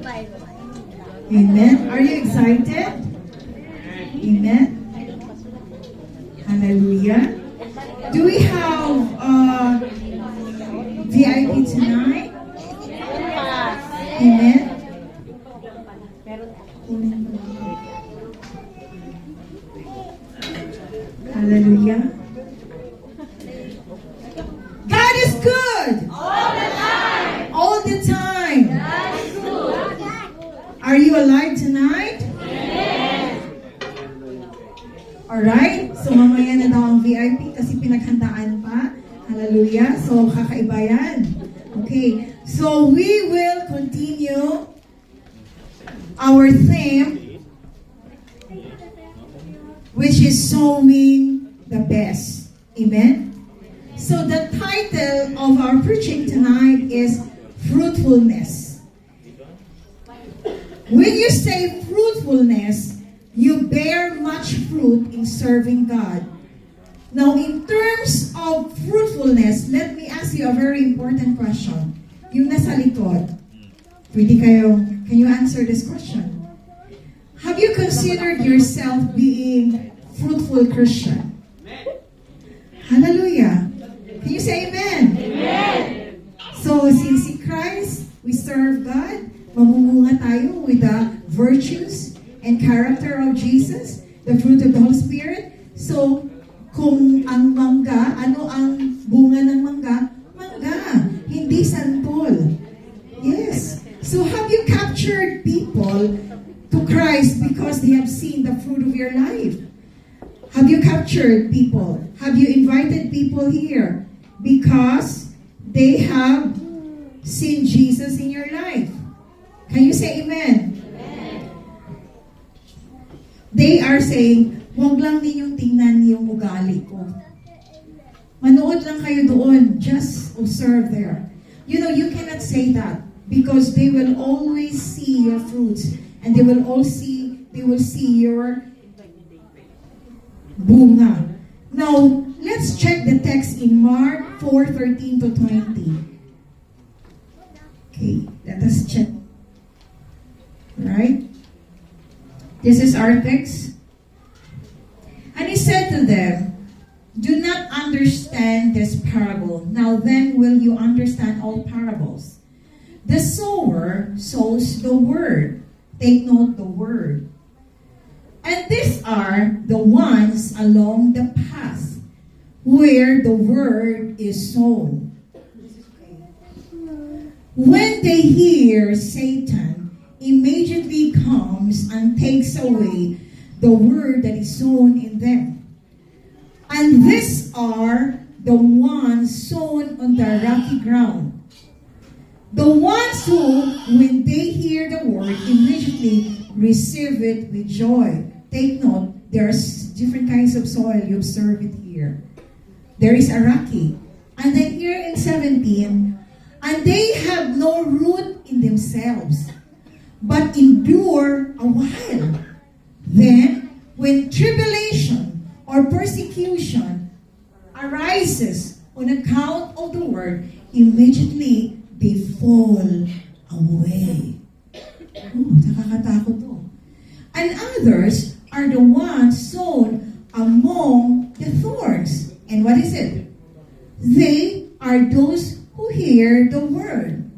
Amen. Are you excited? Amen. Hallelujah. Do we have VIP tonight? Amen. Hallelujah. God is good. All the time. All the time. God is good. Are you alive tonight? Yes. Alright? So mamaya na daw ang VIP kasi pinaghandaan pa. Hallelujah. So kakaiba yan. Okay. So we will continue our theme, which is sowing the best. Amen? So the title of our preaching tonight is fruitfulness. When you say fruitfulness, you bear much fruit in serving God. Now, in terms of fruitfulness, let me ask you a very important question. Yung nasa likod, can you answer this question? Have you considered yourself being fruitful Christian? Hallelujah. Can you say amen? Amen. So, since in Christ, we serve God, mamumunga tayo with the virtues and character of Jesus, the fruit of the Holy Spirit. So, kung ang mangga, ano ang bunga ng mangga? Mangga, hindi santol. Yes. So, have you captured people to Christ because they have seen the fruit of your life? Have you captured people? Have you invited people here because they have seen Jesus in your life? Can you say amen? Amen. They are saying, huwag lang ninyong tingnan yung ugali ko. Manood lang kayo doon. Just observe there. You know, you cannot say that because they will always see your fruits and they will see your bunga. Now, let's check the text in Mark 4:13 to 20. Okay, let us check. Right? This is our text. And he said to them, "Do not understand this parable. Now then will you understand all parables. The sower sows the word." Take note the word. "And these are the ones along the path where the word is sown. When they hear, Satan immediately comes and takes away the word that is sown in them. And these are the ones sown on the rocky ground. The ones who, when they hear the word, immediately receive it with joy." Take note, there's different kinds of soil. You observe it here. There is a rocky. And then here in 17, "And they have no root in themselves, but endure a while. Then, when tribulation or persecution arises on account of the word, immediately they fall away." Oh, nakakatakot to. "And others are the ones sown among the thorns." And what is it? "They are those who hear the word.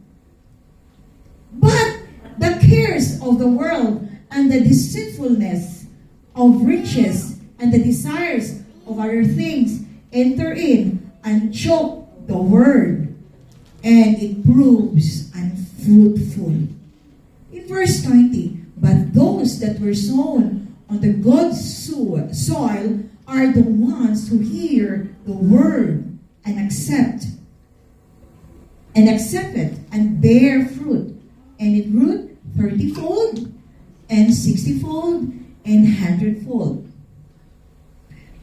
But the cares of the world and the deceitfulness of riches and the desires of other things enter in and choke the word, and it proves unfruitful." In verse 20, "But those that were sown on the good soil are the ones who hear the word and accept it and bear fruit, and it root 30-fold and 60-fold and 100-fold."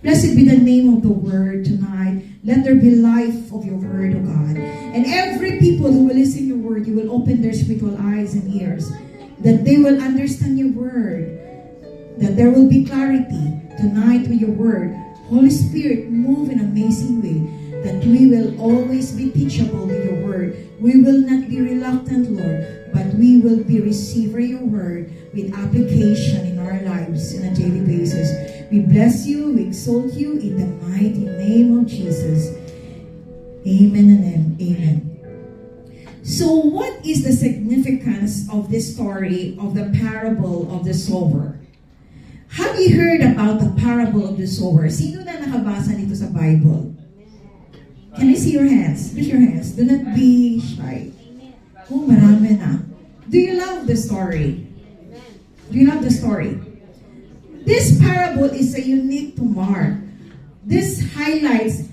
Blessed be the name of the word tonight. Let there be life of your word, O God. And every people who will listen to your word, you will open their spiritual eyes and ears, that they will understand your word, that there will be clarity tonight with your word. Holy Spirit, move in an amazing way, that we will always be teachable with your word. We will not be reluctant, Lord, but we we will be receiving your word with application in our lives on a daily basis. We bless you, we exalt you in the mighty name of Jesus. Amen and amen. So what is the significance of this story of the parable of the sower? Have you heard about the parable of the sower? Sino na nakabasa nito sa Bible? Can I see your hands? Lift your hands. Do not be shy. Oh, marami na. Do you love the story? Do you love the story? This parable is a unique to Mark. This highlights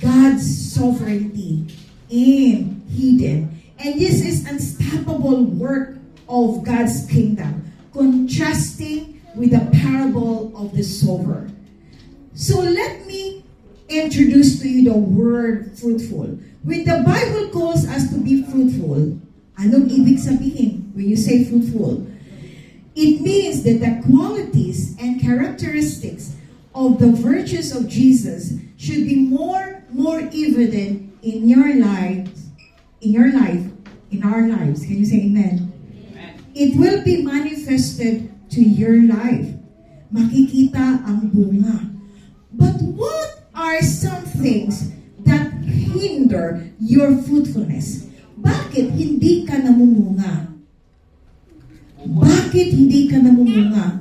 God's sovereignty in hidden. And this is unstoppable work of God's kingdom, contrasting with the parable of the sower. So let me introduce to you the word fruitful. When the Bible calls us to be fruitful, anong ibig sabihin when you say fruitful? It means that the qualities and characteristics of the virtues of Jesus should be more evident in your lives, in our lives. Can you say amen? Amen. It will be manifested to your life. Makikita ang bunga. But what are some things that hinder your fruitfulness? Bakit hindi ka namumunga? Bakit hindi ka namumunga?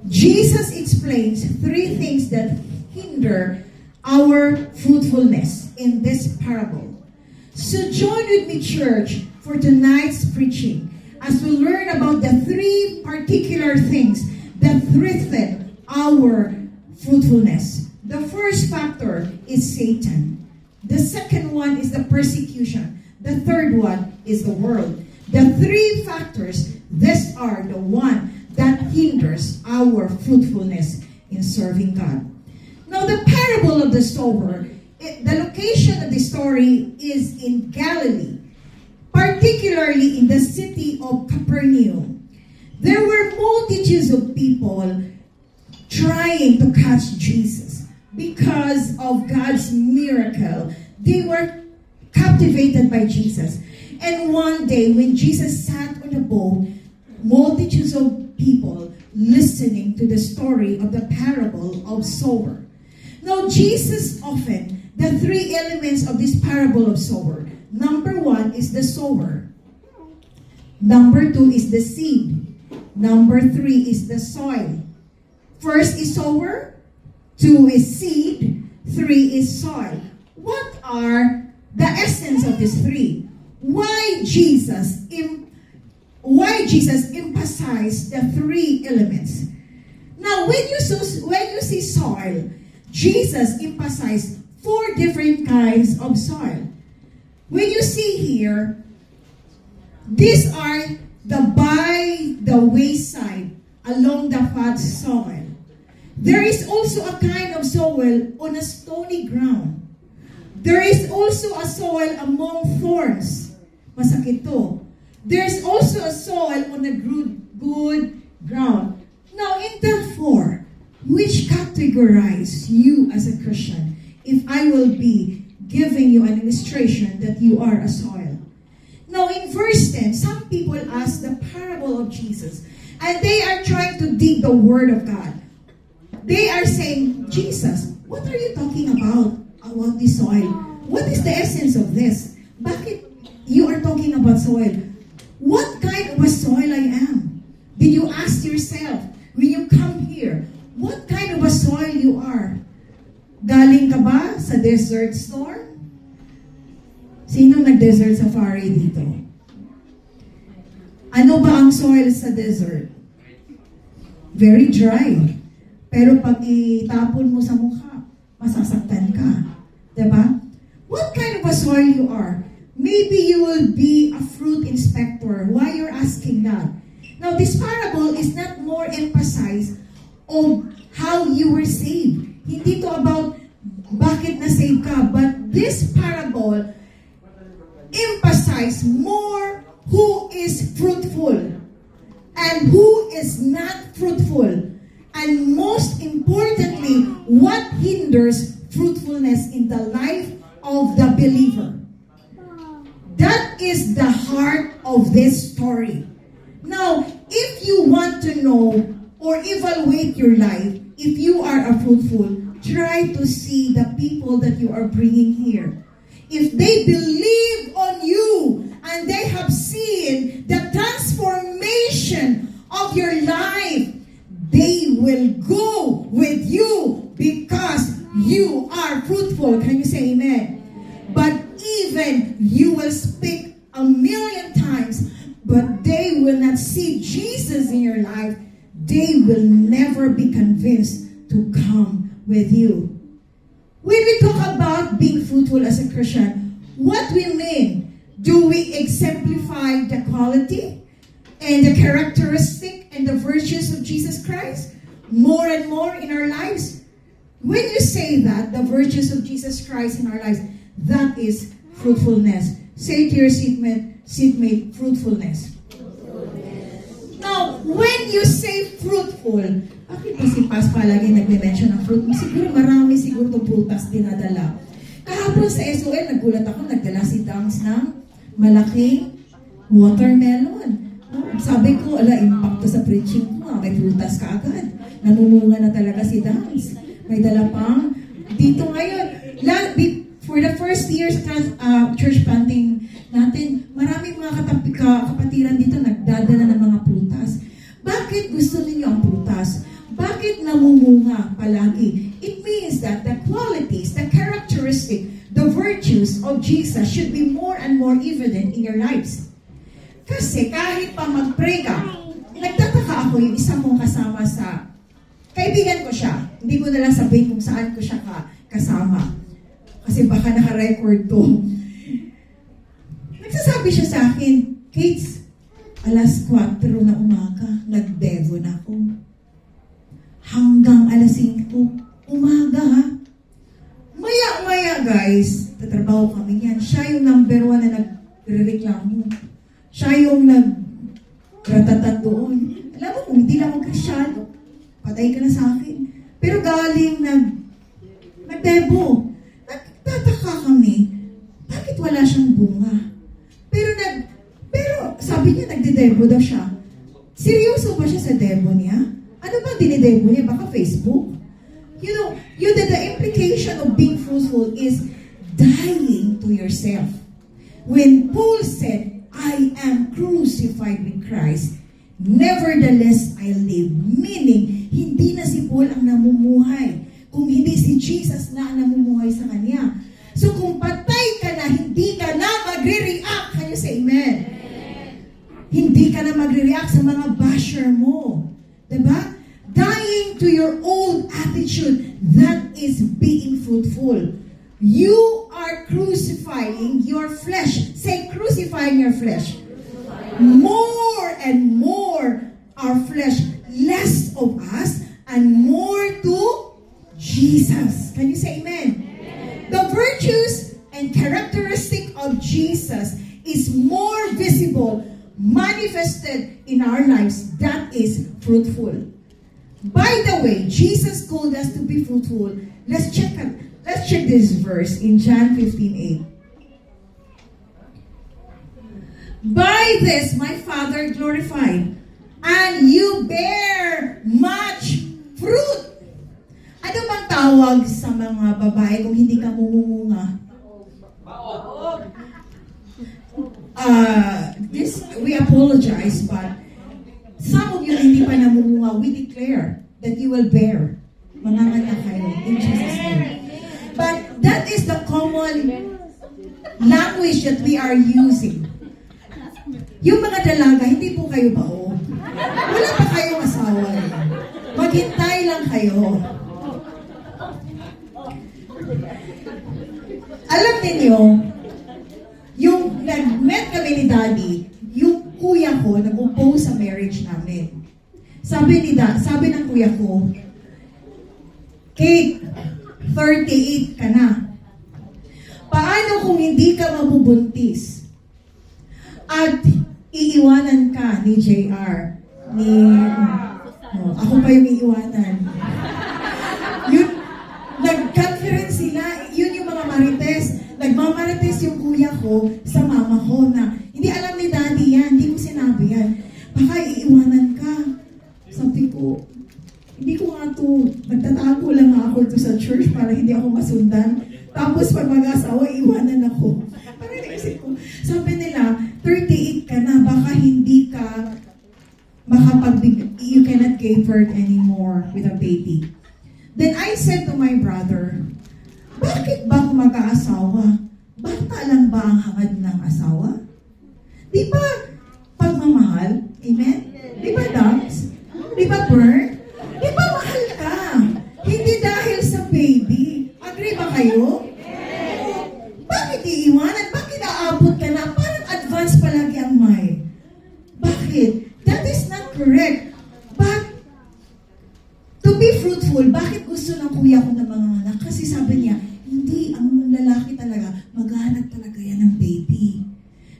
Jesus explains 3 things that hinder our fruitfulness in this parable. So join with me, church, for tonight's preaching as we learn about the 3 particular things that threaten our fruitfulness. The first factor is Satan. The second one is the persecution. The third one is the world. The 3 factors, these are the one that hinders our fruitfulness in serving God. Now, the parable of the sower, the location of the story is in Galilee, particularly in the city of Capernaum. There were multitudes of people trying to catch Jesus because of God's miracle. They were captivated by Jesus. And one day, when Jesus sat on a boat, multitudes of people listening to the story of the parable of sower. Now, Jesus often, the 3 elements of this parable of sower. Number 1 is the sower. Number 2 is the seed. Number 3 is the soil. First is sower, 2 is seed, 3 is soil. What are the essence of these 3? Why Jesus emphasized the 3 elements? Now, when you see soil, Jesus emphasized 4 different kinds of soil. When you see here, these are by the wayside, along the flat soil. There is also a kind of soil on a stony ground. There is also a soil among thorns. Masakit to. There's also a soil on a good ground. Now, in that 4, which categorize you as a Christian? If I will be giving you an illustration that you are a soil. Now, in verse 10, some people ask the parable of Jesus, and they are trying to dig the Word of God. They are saying, Jesus, what are you talking about this soil? What is the essence of this? Bakit you are talking about soil? What kind of a soil I am? Did you ask yourself, when you come here, what kind of a soil you are? Galing ka ba sa desert storm? Sino nag-desert safari dito? Ano ba ang soil sa desert? Very dry. Pero pag itapon mo sa mukha, masasaktan ka. Diba? What kind of a soil you are? Maybe you will be a fruit inspector. Why you're asking that? Now, this parable is not more emphasized on how you were saved. Hindi to about bakit na-save ka. But this parable emphasize more who is fruitful and who is not fruitful. And most importantly, what hinders fruitfulness in the life of the believer. That is the heart of this story. Now, if you want to know or evaluate your life, if you are a fruitful, try to see the people that you are bringing here. If they believe on you and they have seen the transformation of your life, they will go with you because you are fruitful. Can you say amen? But even you will speak 1,000,000 times, but they will not see Jesus in your life, they will never be convinced to come with you. When we talk about being fruitful as a Christian, what we mean? Do we exemplify the quality and the characteristic and the virtues of Jesus Christ more and more in our lives? When you say that, the virtues of Jesus Christ in our lives, that is fruitfulness. Say to your seatmate, fruitfulness. Now, when you say fruitful, bakit ba si Paz palagi nagme-mention ng fruit? Siguro marami siguro itong prutas dinadala. Kahapon sa SOL, nagulat ako, nagdala si Dams ng malaking watermelon. Sabi ko, impact to sa preaching ko. May prutas ka agad. Namumunga na talaga si Dams. May dala pang dito ngayon. For the first years church planting natin, maraming mga kapatiran dito nagdadala ng mga prutas. Bakit gusto ninyo ang prutas? Bakit namumunga palagi? It means that the qualities, the characteristic, the virtues of Jesus should be more and more evident in your lives. Kasi kahit pa mag-pray ka, nagtataka ako yung isa mong kasama sa kaibigan ko siya. Hindi ko na lang sabihin kung saan ko siya kasama. Kasi baka naka-record to. Nagsasabi siya sa akin, Kates, alas 4 na umaga, nag-devo na ako. Hanggang alas 5, umaga ha. Maya-maya guys, tatrabaho kami yan. Siya yung number 1 na nagre-reklamo. Siya yung nag-ratatat doon. Alam mo, kung hindi lang mag-Kristyano, patay ka na sa akin. Pero galing nag-devo. Nagtataka kami, bakit wala siyang bunga? Pero sabi niya, nagde-devo daw siya. Seryoso ba siya sa devo niya? Ano ba dinidebo niya? Baka Facebook? You know, the implication of being fruitful is dying to yourself. When Paul said, I am crucified with Christ, nevertheless I live. Meaning, hindi na si Paul ang namumuhay. Kung hindi si Jesus na ang namumuhay sa kanya. So kung patay ka na, hindi ka na magre-react. Can you say amen? Hindi ka na magre-react sa mga basher mo. Diba? Dying to your old attitude, that is being fruitful. You are crucifying your flesh. Say, crucifying your flesh. More and more our flesh, less of us, and more to Jesus. Can you say amen? The virtues and characteristic of Jesus is more visible, manifested in our lives. That is fruitful. By the way, Jesus called us to be fruitful. Let's check this verse in John 15:8. By this my Father glorified, and you bear much fruit. Ano bang tawag sa mga babae kung hindi ka mumunga? We apologize, but some of you hindi pa namumunga, we declare that you will bear. Manganganak kayo in Jesus' name. But that is the common language that we are using. Yung mga dalaga, hindi po kayo bao. Wala pa kayong asawa. Maghintay lang kayo. Alam niyo, yung nag-met kami ni Daddy, yung kuya ko nag-oppose sa marriage namin. Sabi ng kuya ko, Kate, 38 ka na. Paano kung hindi ka mabubuntis? At iiwanan ka ni JR. Ako pa yung iiwanan. Yun, nag-conference sila, yun yung mga marites. Nagmamarites yung kuya kuya ko sa mama ko na, hindi alam ni daddy yan, hindi ko sinabi yan. Baka iiwanan ka. Sabi ko, hindi ko nga to, nagtatago lang ako to sa church para hindi ako masundan. Tapos pag mag-asawa, iwanan ako. Parang naisip ko, sabi nila, 38 ka na, baka hindi ka you cannot give birth anymore with a baby. Then I said to my brother, bakit ba kung mag-aasawa? Bata lang ba ang hangad ng asawa? Di ba pagmamahal? Amen? Di ba, Dax? Di ba, Bert? Di ba mahal ka? Hindi dahil sa baby. Agree ba kayo? Bakit iiwanan? Bakit aabot ka na? Parang advance palagi ang mind. Bakit? That is not correct. But, to be fruitful, bakit gusto ng kuya ko ng mga anak? Kasi sabi niya, hindi, ang lalaki talaga, maghanap talaga yan ng baby.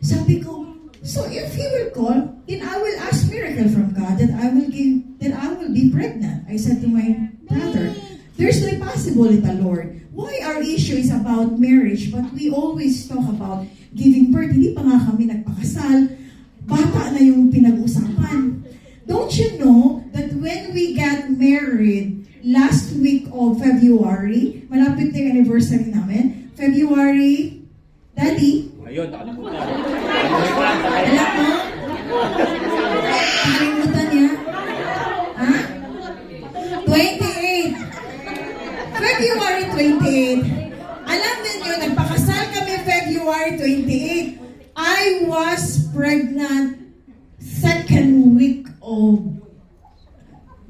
Sabi ko, so if he will call, then I will ask miracle from God that I will be pregnant. I said to my brother, there's no impossible in the Lord. Why our issue is about marriage, but we always talk about giving birth. Hindi pa nga kami nagpakasal. Bata na yung pinag-usapan. Don't you know that when we got married last week of February, malapit na yung anniversary namin, February, Daddy? Ayun, nakalimutan. Alam mo? Nakalimutan niya? Ha? 28. February 28. Alam niyo, nagpakasal kami February 28. I was pregnant second week of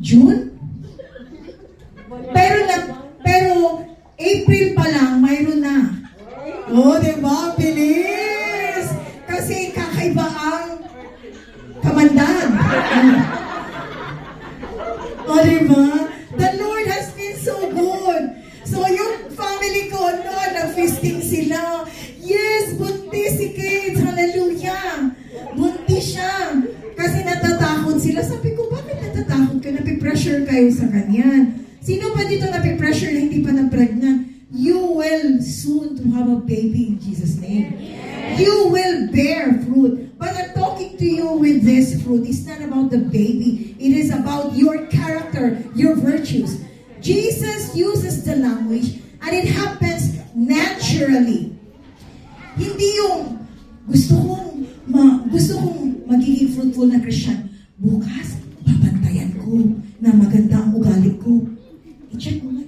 June. Pero April pa lang, mayroon na. Oh, di ba? Bilis! Kasi kakaiba ang kamandag. Oh, di ba? The Lord has been so good. So, yung family ko, no, nag-feasting sila. Yes, buntis si Kate. Hallelujah. Buntis siya. Kasi natatakot sila. Sabi ko, bakit natatakot ka? Napipressure kayo sa kanyan. Sino pa dito napipressure na hindi pa na-pregnant? You will soon to have a baby in Jesus' name. You will bear fruit. But I'm talking to you with this fruit. It's not about the baby. It is about your character, your virtues. Jesus uses the language and it happens naturally. Hindi yung gusto kong magiging fruitful na Christian. Bukas, papantayan ko na maganda ang ugali ko. I-check mo nga.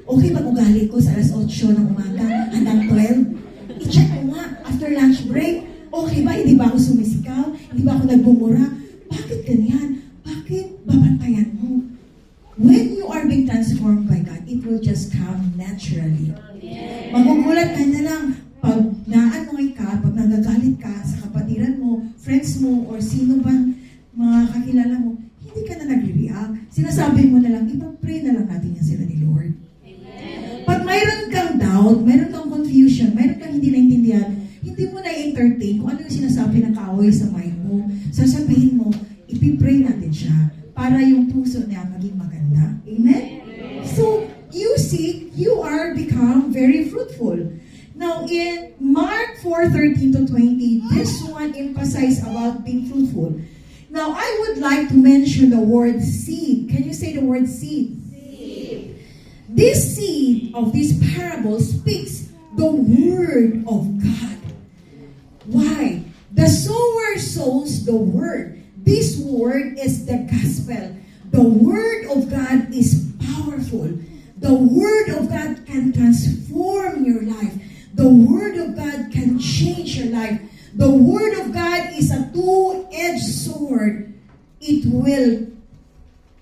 Okay ba ugali ko sa alas 8 ng umaga hanggang 12? I-check mo nga after lunch break. Okay ba? Hindi ba ako sumisigaw? Hindi ba ako nagbumura? Bakit ganyan? Bakit babantayan mo? When you are being transformed by God, it will just come naturally. Magugulat ka na lang pag naanoy ka, pag nagagalit ka sa kapatiran mo, friends mo, or sino bang mga kakilala mo, hindi ka na nag-react. Sinasabi mo na lang, ipag-pray na lang natin yan sila ni Lord. Pag mayroon kang doubt, mayroon kang confusion, mayroon kang hindi naintindihan, hindi mo na-entertain kung ano yung sinasabi ng kaaway sa mind mo. Sasabihin mo, ipipray natin siya para yung puso niya maging maganda. Amen? So, you see, you are become very fruitful. Now, in Mark 4:13 to 20, this one emphasizes about being fruitful. Now, I would like to mention the word seed. Can you say the word seed? Seed. This seed of this parable speaks the word of God. Why? The sower sows the word. This word is the gospel. The word of God is powerful. The word of God can transform your life. The word of God can change your life. The word of God is a two-edged sword. It will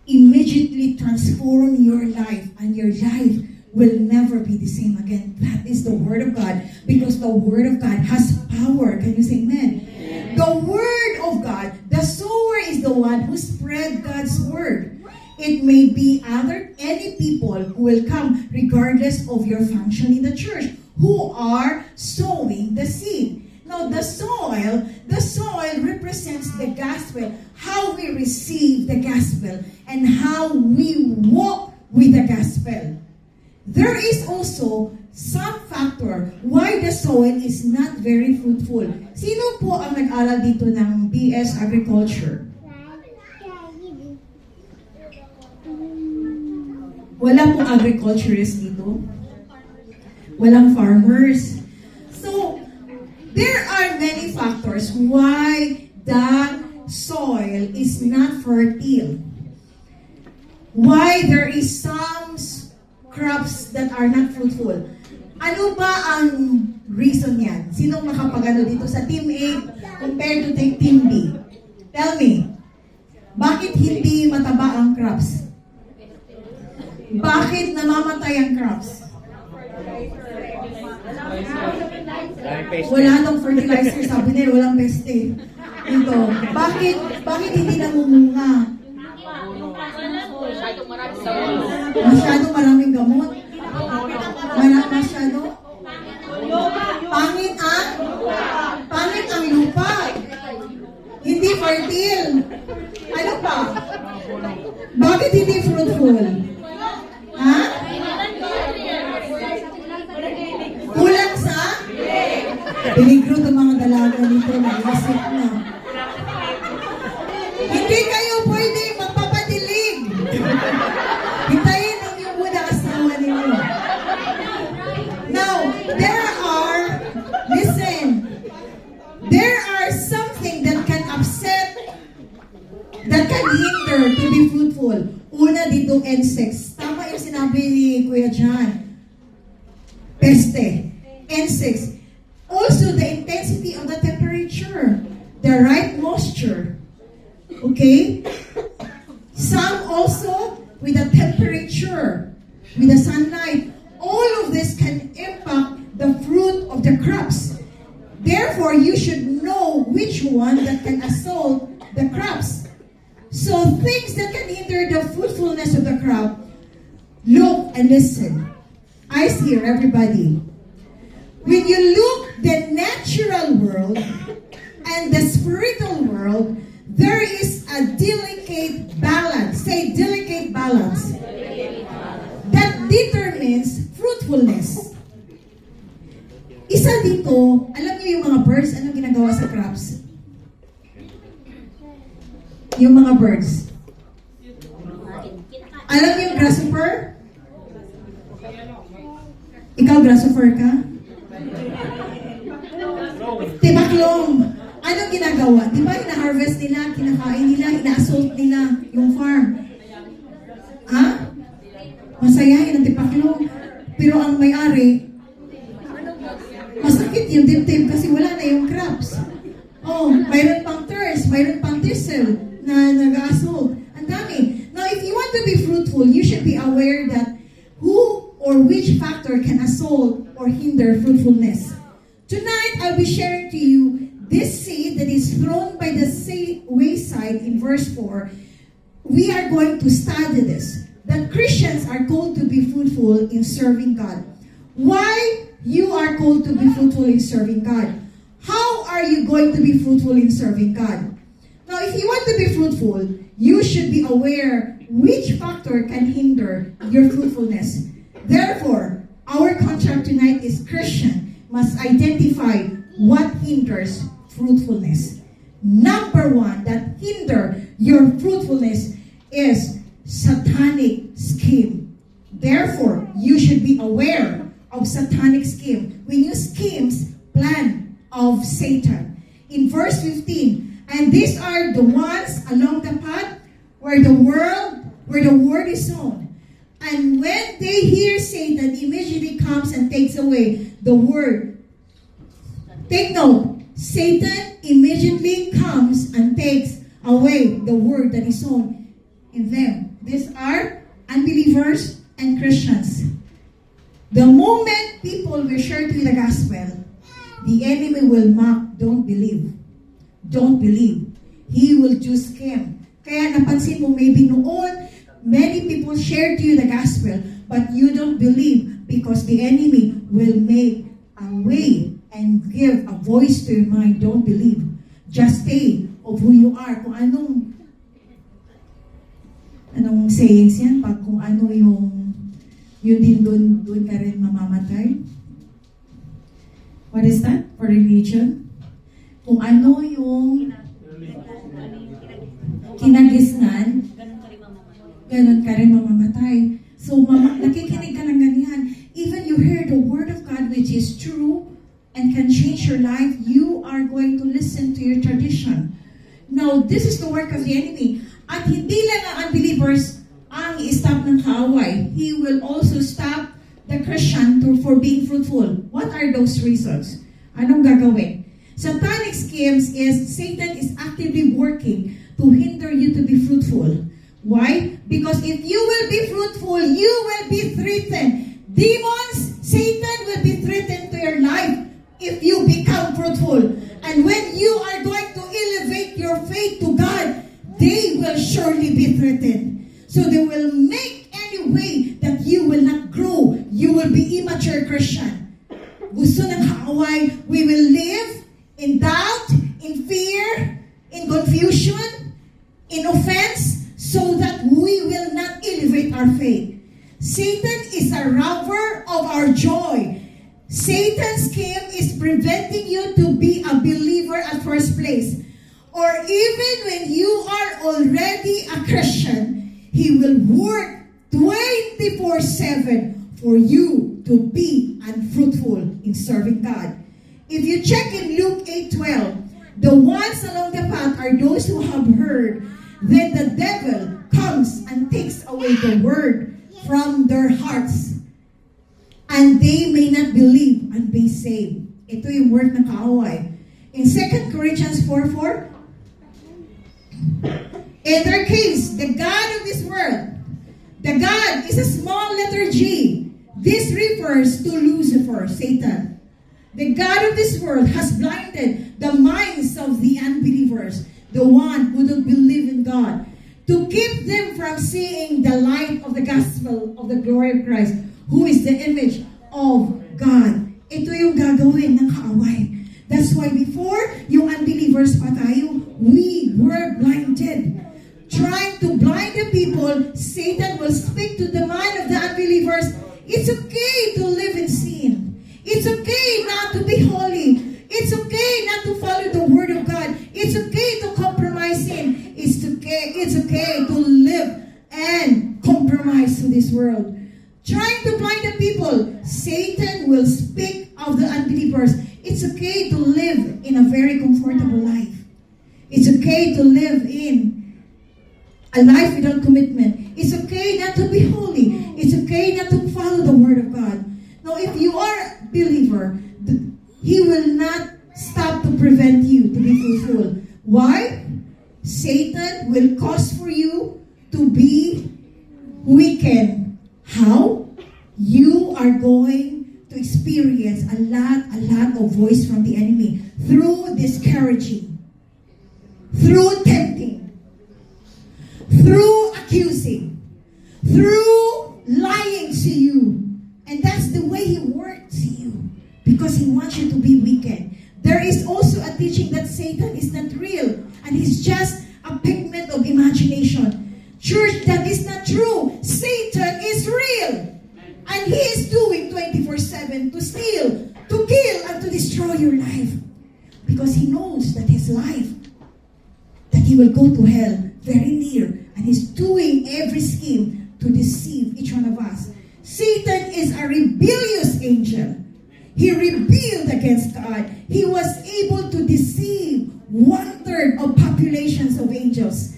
immediately transform your life, and your life will never be the same again. That is the word of God, because the word of God has power. Can you say amen? Amen. The word of God, the sower is the one who spread God's word. It may be any people who will come regardless of your function in the church, who are sowing the seed. Now, the soil represents the gospel, how we receive the gospel, and how we walk with the gospel. There is also some factor why the soil is not very fruitful. Sino po ang nag-aral dito ng BS Agriculture? Wala pong agriculturist dito. Walang farmers. So, there are many factors why the soil is not fertile. Why there is some crops that are not fruitful. Ano ba ang reason yan? Sinong makapagano dito sa Team A compared to Team B? Tell me. Bakit hindi mataba ang crops? Bakit namamatay ang crops? Wala nang fertilizer, sabi nila, walang peste. Ito, bakit hindi namumunga? Masyado maraming gamot. Masyado. Pangit ang lupa. Hindi fertile. Ano pa? Bakit hindi fruitful? Ha? Kulang sa? Peligro ng mga dalaga dito. Nag-isip na. Hindi kayo pwede magpapadilig. Hintayin ninyo muna asawa ninyo. Now, there are something that can upset, that can hinder to be fruitful. Una dito, insects. Tama yung sinabi ni Kuya John. Peste. Insects. Also, the intensity of the temperature. The right moisture. Okay? Some also with the temperature, with the sunlight. All of this can impact the fruit of the crops. Therefore, you should know which one that can assault the crops. So, things that can hinder the fruitfulness of the crop, look and listen. Eyes here, everybody. When you look the natural world and the spiritual world, there is a delicate balance. Say delicate balance. That determines fruitfulness. Isa dito, alam niyo yung mga birds, anong ginagawa sa crops? Yung mga birds. Alam niyo yung grasshopper? Ikaw grasshopper ka? Tibaklong. Anong ginagawa? Di ba ina-harvest nila, kinakain nila, ina-assault nila yung farm? Ha? Masayahin ang tipaklong. Pero ang may-ari, masakit yung dibdib kasi wala na yung crops. Oh, mayroon pang thirst, mayroon pang thistle na nag-assault. Ang dami. Now, if you want to be fruitful, you should be aware that who or which factor can assault or hinder fruitfulness. Tonight, I'll be sharing to you this seed that is thrown by the wayside in verse 4. We are going to study this. That Christians are called to be fruitful in serving God. Why you are called to be fruitful in serving God? How are you going to be fruitful in serving God? Now, if you want to be fruitful, you should be aware which factor can hinder your fruitfulness. Therefore, our contract tonight is Christian must identify what hinders fruitfulness. Number one that hinder your fruitfulness is satanic scheme. Therefore, you should be aware of satanic scheme. We use schemes, plan of Satan. In verse 15, and these are the ones along the path where the word is sown. And when they hear Satan, immediately comes and takes away the word. Take note, Satan immediately comes and takes away the word that is sown in them. These are unbelievers and Christians. The moment people will share to you the gospel, the enemy will mock, don't believe. Don't believe. He will just scam. Kaya napansin mo, maybe noon, many people share to you the gospel, but you don't believe because the enemy will make a way and give a voice to your mind. Don't believe. Just stay of who you are. Kung anong sayings yan, pag kung ano yung yun din doon ka rin mamamatay? What is that? For religion? Kung ano yung kinagisnan, ganun ka rin mamamatay. So, nakikinig ka ng ganyan. Even you hear the word of God which is true and can change your life, you are going to listen to your tradition. Now, this is the work of the enemy. At hindi lang ang unbelievers ang i-stop ng kaaway. He will also stop the Christian for being fruitful. What are those reasons? Anong gagawin? Satanic schemes is Satan is actively working to hinder you to be fruitful. Why? Because if you will be fruitful, you will be threatened. Demons, Satan will be threatened to your life if you become fruitful. And when you are going to elevate your faith to God, they will surely be threatened. So they will make any way that you will not grow. You will be immature Christian. Gusto ng kaaway, we will live in doubt, in fear, in confusion, in offense, so that we will not elevate our faith. Satan is a robber of our joy. Satan's scheme is preventing you to be a believer at first place. Or even when you are already a Christian, he will work 24/7 for you to be unfruitful in serving God. If you check in Luke 8:12, the ones along the path are those who have heard. Then the devil comes and takes away the word from their hearts, and they may not believe and be saved. Ito yung word ng kaaway. In 2 Corinthians 4:4, in their case, the God of this world, the God is a small letter G. This refers to Lucifer, Satan. The God of this world has blinded the minds of the unbelievers, the one who don't believe in God, to keep them from seeing the light of the gospel of the glory of Christ, who is the image of God. Ito yung gagawin ng kaaway. That's why before, yung unbelievers pa tayo, we were blinded. Trying to blind the people, Satan will speak to the mind of the unbelievers. It's okay to live in sin. It's okay not to be holy. It's okay not to follow the word of God. It's okay to compromise sin. It's okay to live and compromise to this world. Trying to blind the people, Satan will speak of the unbelievers. It's okay to live in a very comfortable life. It's okay to live in a life without commitment. It's okay not to be holy. It's okay not to follow the word of God. Now, if you are a believer, he will not stop to prevent you to be fruitful. Why? Satan will cause for you to be weakened. How? You are going to experience a lot of voice from the enemy through discouraging, through tempting, through accusing, through lying to you. And that's the way he works to you, because he wants you to be weakened. There is also a teaching that Satan is not real and he's just a pigment of imagination. Church, that is not true. Satan is real. And he is doing 24/7 to steal, to kill, and to destroy your life. Because he knows that his life, that he will go to hell very near. And he's doing every scheme to deceive each one of us. Satan is a rebellious angel. He rebelled against God. He was able to deceive 1/3 of populations of angels.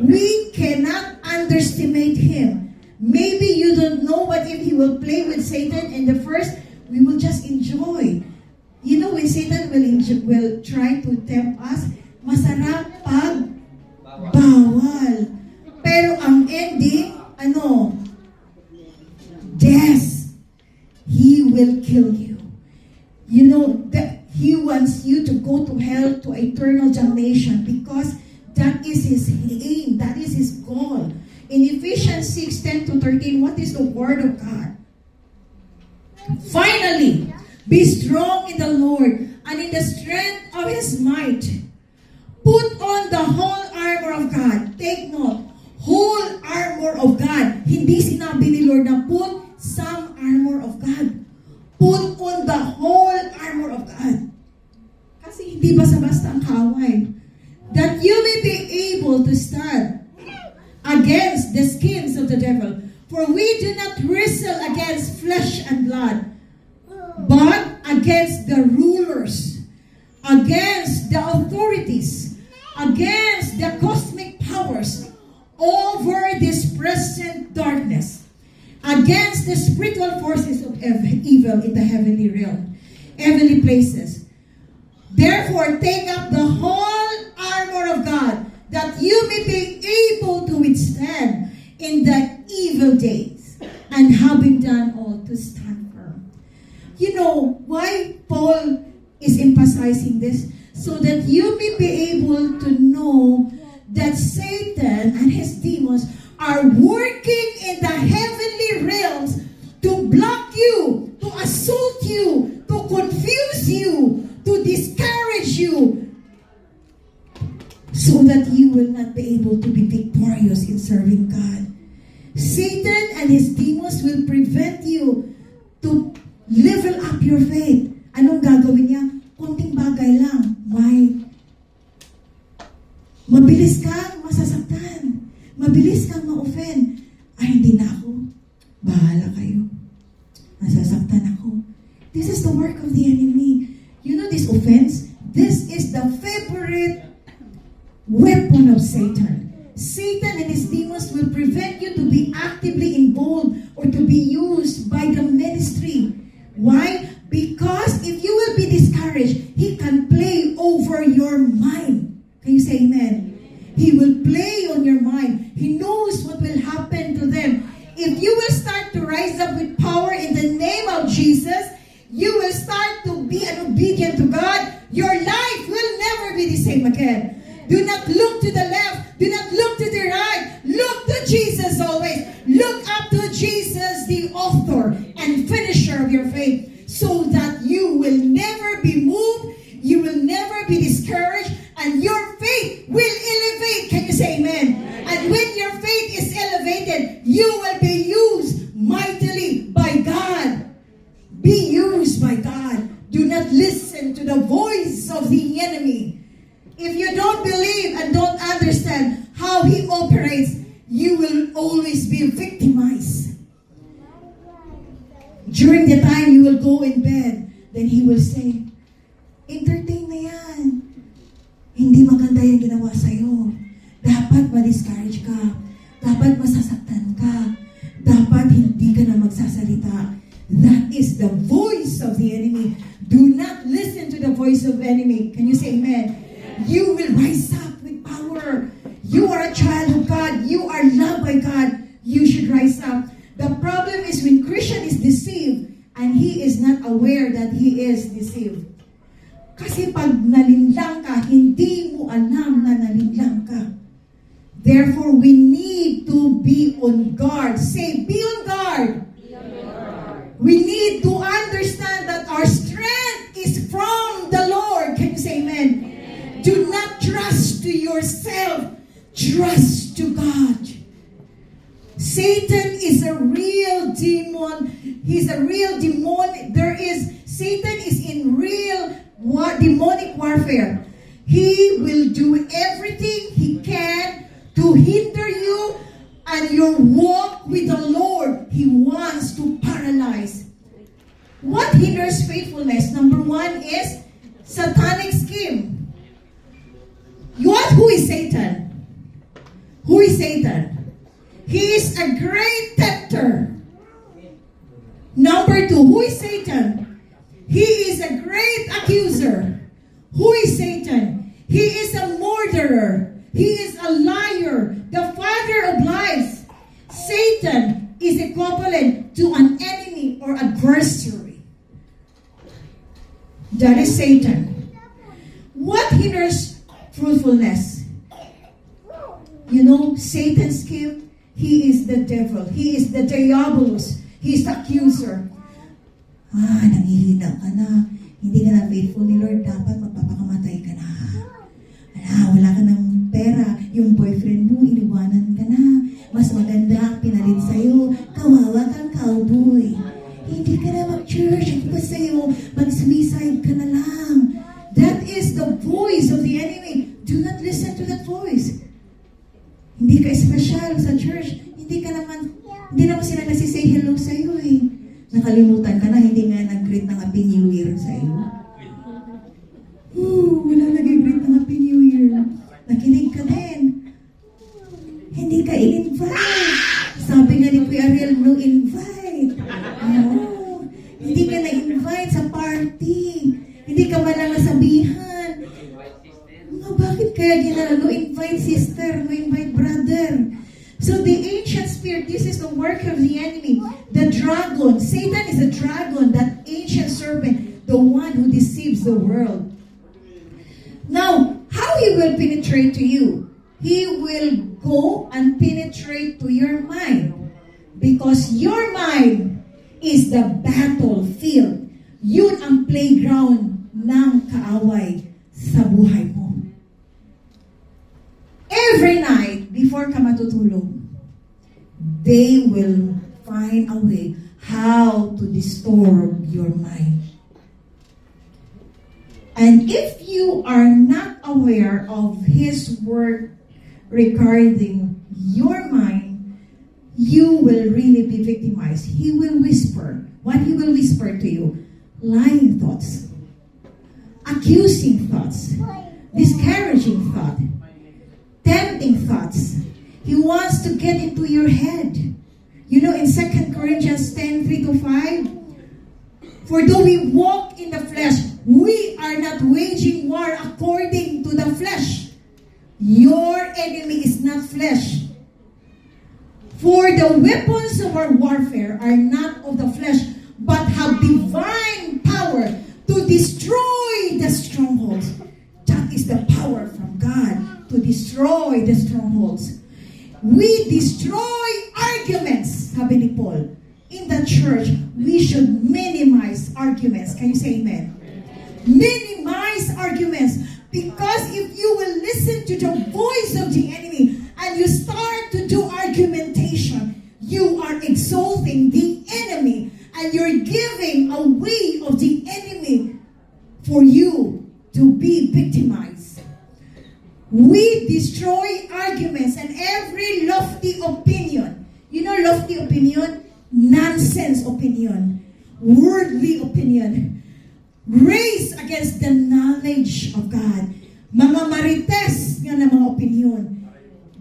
We cannot underestimate him. Maybe you don't know, but if he will play with Satan in the first, we will just enjoy. You know, when Satan will try to tempt us, masarap pag bawal. Pero ang ending, death. He will kill you. You know, that he wants you to go to hell, to eternal damnation, because that is his aim. That is his goal. In Ephesians 6:10-13, what is the word of God? Finally, be strong in the Lord and in the strength of his might. Put on the whole armor of God. Take note, whole armor of God. Hindi sinabi ni Lord na put put on the whole armor of God. Kasi hindi basta-basta ang kaaway. That you may be able to stand against the schemes of the devil. For we do not wrestle against flesh and blood, but against the rulers, against the authorities, against the cosmic powers over this present darkness, against the spiritual forces of evil in the heavenly realm, heavenly places. Therefore, take up the whole armor of God, that you may be able to withstand in the evil days, and having done all, to stand firm. You know why Paul is emphasizing this? So that you may be able to know that Satan and his demons are working in the heavenly realms to block you, to assault you, to confuse you, to discourage you, so that you will not be able to be victorious in serving God. Satan and his demons will prevent you to level up your faith. Anong gagawin niya? Konting bagay lang. Why? Mabilis kang masasaktan. Mabilis kang ma-offend. Ay, hindi na ako. Bahala kayo. Masasaktan ako. This is the work of the enemy. You know this offense? This is the favorite weapon of Satan. Satan and his demons will prevent you to be actively involved or to be used by the ministry. Why? Because if you will be discouraged, he can play over your mind. Can you say amen? He will play on your mind. He knows what will happen to them. If you will start to rise up with power in the name of Jesus, you will start to be obedient to God. Your life will never be the same again. Do not look to the left. Do not look to the right. Look to Jesus always. Look up to Jesus, the author and finisher of your faith, so that you will never be moved. You will never be discouraged, and your faith will elevate. Can you say amen? And when your faith is elevated, you will be used mightily by God. Be used by God. Do not listen to the voice of the enemy. If you don't believe and don't understand how he operates, you will always be victimized. During the time you will go in bed, then he will say, entertain na yan. Hindi maganda yung ginawa sa'yo. Dapat ma-discourage ka. Dapat masasaktan ka. Dapat hindi ka na magsasalita. That is the voice of the enemy. Do not listen to the voice of the enemy. Can you say amen? You will rise up with power. You are a child of God. You are loved by God. You should rise up. The problem is when Christian is deceived and he is not aware that he is deceived. Kasi pag nalinlang ka, hindi mo alam na nalinlang ka. Therefore, we need to be on guard. Say, be on guard. We need to understand that our strength is from the Lord. Can you say amen? Do not trust to yourself. Trust to God. Satan is a real demon. He's a real demon. Satan is in real demonic warfare. He will do everything he can to hinder you and your walk with the Lord. He wants to paralyze. What hinders faithfulness? Number one is satanic scheme. Who is Satan? Who is Satan? He is a great tempter. Number two, who is Satan? He is a great accuser. Who is Satan? He is a murderer. He is a liar, the father of lies. Satan is equivalent to an enemy or adversary. That is Satan. What hinders fruitfulness? You know, Satan's scheme, he is the devil. He is the diabolus. He is the accuser. Nangihina ka na. Hindi ka na faithful ni Lord. Dapat magpapakamatay ka na. Wala ka ng pera. Yung boyfriend mo, iniwanan ka na. Mas maganda ang pinalit sa'yo. Kawawa kang cowboy. Hindi ka na mag-church. At Do not listen to that voice. Hindi ka espesyal sa church. Hindi naman sila nagsisay hello sa iyo eh. Nakalimutan ka na, hindi nga nag-greet ng Happy New Year sa iyo. Wala nag-greet ng Happy New Year. Nakinig ka din. Hindi ka in-invite. Sabi nga ni Kuya Ariel, no invite. No. Hindi ka na-invite sa party. Hindi ka man lang nasabihan. Bakit kaya ginala, no invite sister, no invite brother? So the ancient spirit, this is the work of the enemy. The dragon, Satan is a dragon, that ancient serpent, the one who deceives the world. Now, how he will penetrate to you? He will go and penetrate to your mind. Because your mind is the battlefield. Yun ang playground ng kaaway sa buhay mo. Every night, before ka matutulog, they will find a way how to disturb your mind. And if you are not aware of His word regarding your mind, you will really be victimized. He will whisper. What He will whisper to you? Lying thoughts, accusing thoughts, discouraging thoughts, tempting thoughts. He wants to get into your head. You know, in 2 Corinthians 10:3-5, for though we walk in the flesh, we are not waging war according to the flesh. Your enemy is not flesh. For the weapons of our warfare are not of the flesh, but have divine power to destroy the strongholds. That is the power from God to destroy the strongholds. We destroy arguments, sabi ni Paul. In the church, we should minimize arguments. Can you say amen? Minimize arguments. Because if you will listen to the voice of the enemy and you start to do argumentation, you are exalting the enemy and you're giving a way of the enemy for you to be victimized. We destroy arguments and every lofty opinion. You know lofty opinion? Nonsense opinion. Worldly opinion. Raised against the knowledge of God. Mga marites nga na mga opinion.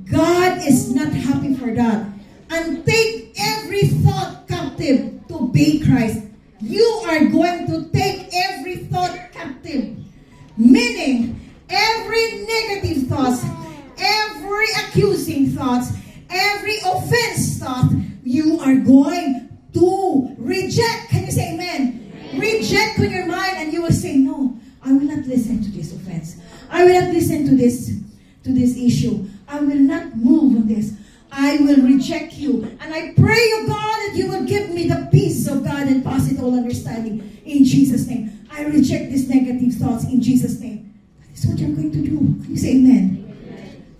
God is not happy for that. And take every thought captive to obey Christ. You are going to take every thought captive. Meaning, every negative thoughts, every accusing thoughts, every offense thought, you are going to reject. Can you say amen? Reject in your mind and you will say, no, I will not listen to this offense. I will not listen to this issue. I will not move on this. I will reject you. And I pray, O God, that you will give me the peace of God and pass it all understanding in Jesus' name. I reject these negative thoughts in Jesus' name. That is what you're going to do. Can you say amen?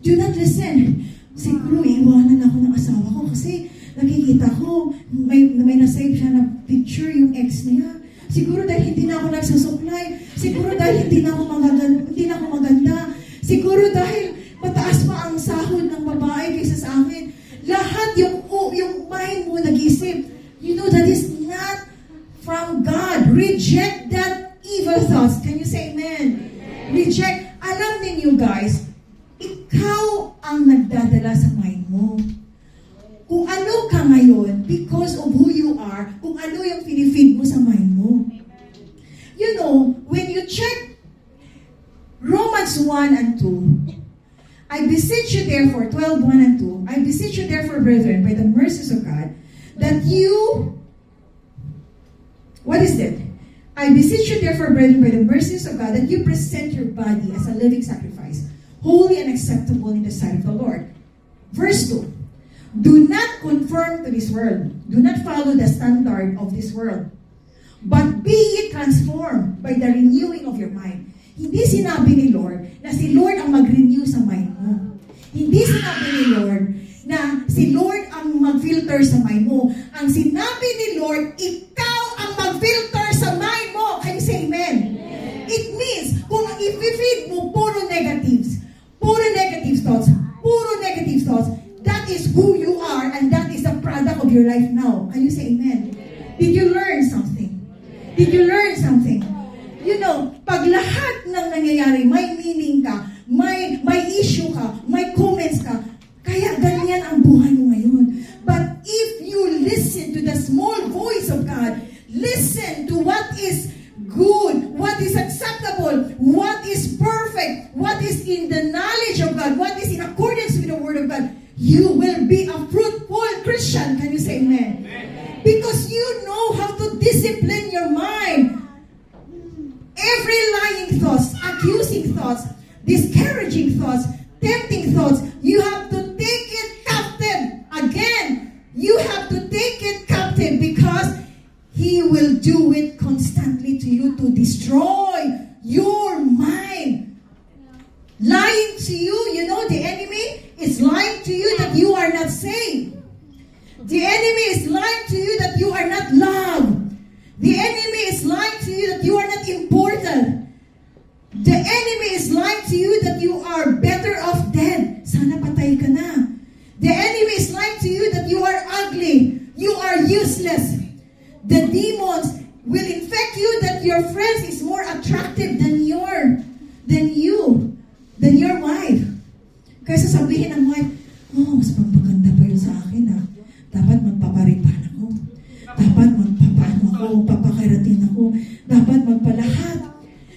Do not listen. Siguro, iwanan ako ng asawa ko kasi nakikita ko, may nasave siya na picture yung ex niya. Siguro dahil hindi na ako nagsusuklay. Siguro dahil hindi na ako maganda. Siguro dahil mataas pa ang sahod ng babae kaysa sa akin. Lahat yung mind mo nag-isip. You know, that is not from God. Reject that evil thoughts. Can you say amen? Reject. Alam ninyo guys, ikaw ang nagdadala sa mind mo. Kung ano ka ngayon, because of who you are, kung ano yung pinifeed mo sa mind mo. You know, when you check Romans 1 and 2, I beseech you therefore, 12:1 and 2, I beseech you therefore, brethren, by the mercies of God, that you, what is that? I beseech you therefore, brethren, by the mercies of God, that you present your body as a living sacrifice, holy and acceptable in the sight of the Lord. Verse 2, do not conform to this world. Do not follow the standard of this world. But be ye transformed by the renewing of your mind. Hindi sinabi ni Lord na si Lord ang mag-renew sa mind mo. Hindi sinabi ni Lord na si Lord ang mag-filter sa mind mo. Ang sinabi ni Lord, ikaw ang mag-filter sa mind mo. Can you say amen? It means, kung ang i-feed mo puro negatives, your life now. Can you say amen? Did you learn something? Did you learn something? You know, pag lahat ng nangyayari, may meaning ka, may issue ka, may comments ka, kaya ganyan ang buhay mo ngayon. But if you listen to the small voice of God, listen to what is good, what is acceptable, what is perfect, what is in the knowledge of God, what is in accordance with the Word of God, you will be a fruitful Christian. Can you say amen? Because you know how to discipline your mind. Every lying thoughts, accusing thoughts, discouraging thoughts, tempting thoughts, you have to take it captive. Again, you have to take it captive because He will do it constantly to you to destroy your mind. Lying to you, you know, the enemy is lying to you that you are not saved. The enemy is lying to you that you are not loved. The enemy is lying to you that you are not important. The enemy is lying to you that you are better off dead. Sana patay ka na. The enemy is lying to you that you are ugly. You are useless. The demons will infect you that your friends is more attractive than your wife. Kaysa sabihin ng wife, oh, mas maganda pa yun sa akin ha. Dapat magpaparipan ako. Dapat magpapaano ako, papakaratin ako. Dapat magpalahat.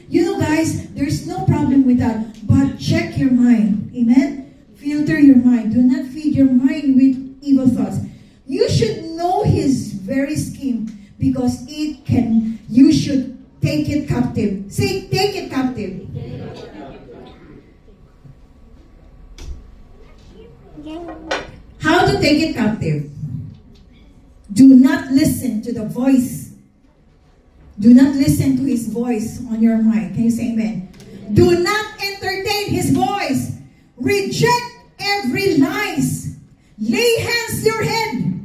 You know guys, there's no problem with that. But check your mind. Amen? Filter your mind. Do not feed your mind with evil thoughts. You should know His very scheme because you should take it captive. Say, take it captive. How to take it captive? Do not listen to the voice. Do not listen to His voice on your mind. Can you say amen? Do not entertain His voice. Reject every lies. Lay hands to your head.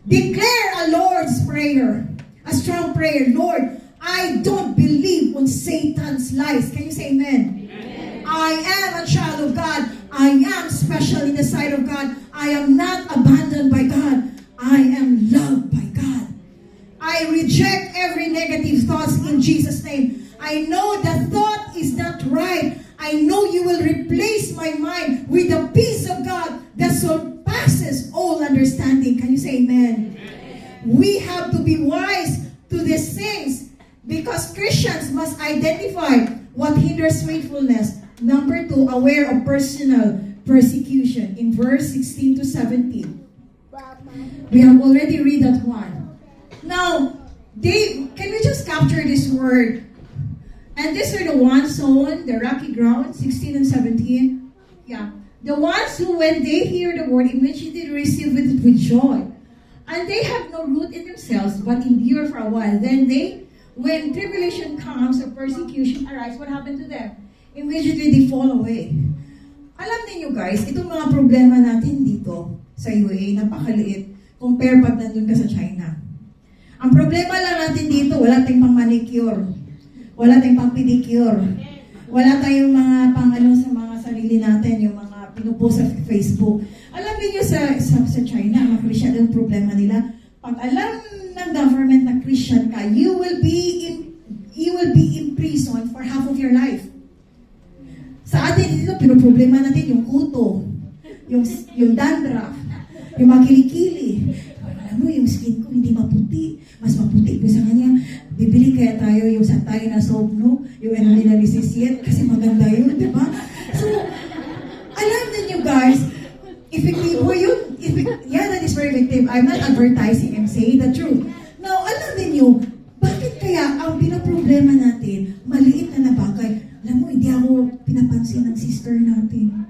Declare a Lord's Prayer. A strong prayer. Lord, I don't believe on Satan's lies. Can you say amen? Amen. I am a child of God. I am special in the sight of God. I am not abandoned by God. I am loved by God. I reject every negative thoughts in Jesus' name. I know that thought is not right. I know you will replace my mind with the peace of God that surpasses all understanding. Can you say amen? We have to be wise to these things because Christians must identify what hinders faithfulness. Number 2, aware of personal persecution in verse 16 to 17. We have already read that one. Now, can we just capture this word? And these are the ones sown the rocky ground, 16 and 17. Yeah. The ones who, when they hear the word, immediately receive it with joy. And they have no root in themselves, but endure for a while. Then when tribulation comes or persecution arrives, what happened to them? Immediately they fall away. Alam niyo guys, itong mga problema natin dito sa UAE, napakaliit. Compare pag nandun ka sa China. Ang problema lang natin dito, wala tayong pang manicure. Wala tayong pang pedicure. Wala tayong mga pang sa mga sarili natin, yung mga pinupost sa Facebook. Alam niyo sa China, mga Christian, ang problema nila. Pag alam ng government na Christian ka, you will be in prison for half of your life. Sa atin dito, pinoproblema natin yung kuto, yung dandruff, yung mga kilikili. Alam mo, yung skin ko hindi maputi. Mas maputi ko sa kanya. Bibili kaya tayo yung sa tayo na soap, no? Yung nila ni Sisiyet, kasi maganda yun, di ba? So, alam niyo guys, effective yun. Yeah, that is very effective. I'm not advertising, I'm saying the truth. Now, alam niyo, bakit kaya ang pinaproblema natin, maliit na bagay? Alam mo, hindi ako pinapansin ng sister natin.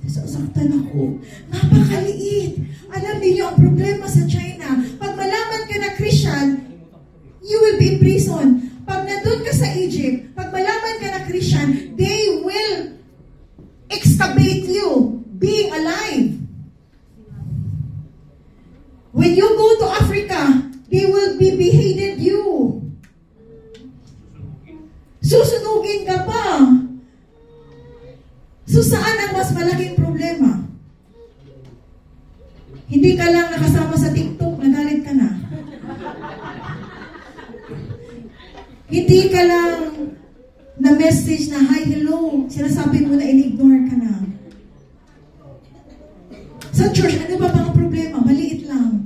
Sasaktan ako. Napakaliit. Alam niyo, ang problema sa China, pag malaman ka na Christian, you will be in prison. Pag nandun ka sa Egypt, pag malaman ka na Christian, they will excavate you being alive. When you go to Africa, they will be beheaded you. Susunugin ka pa. So saan ang mas malaking problema? Hindi ka lang nakasama sa TikTok, nagalit ka na. Hindi ka lang na message na, hi, hello, sinasabi mo na in-ignore ka na. Sa church, ano ba bang problema? Maliit lang.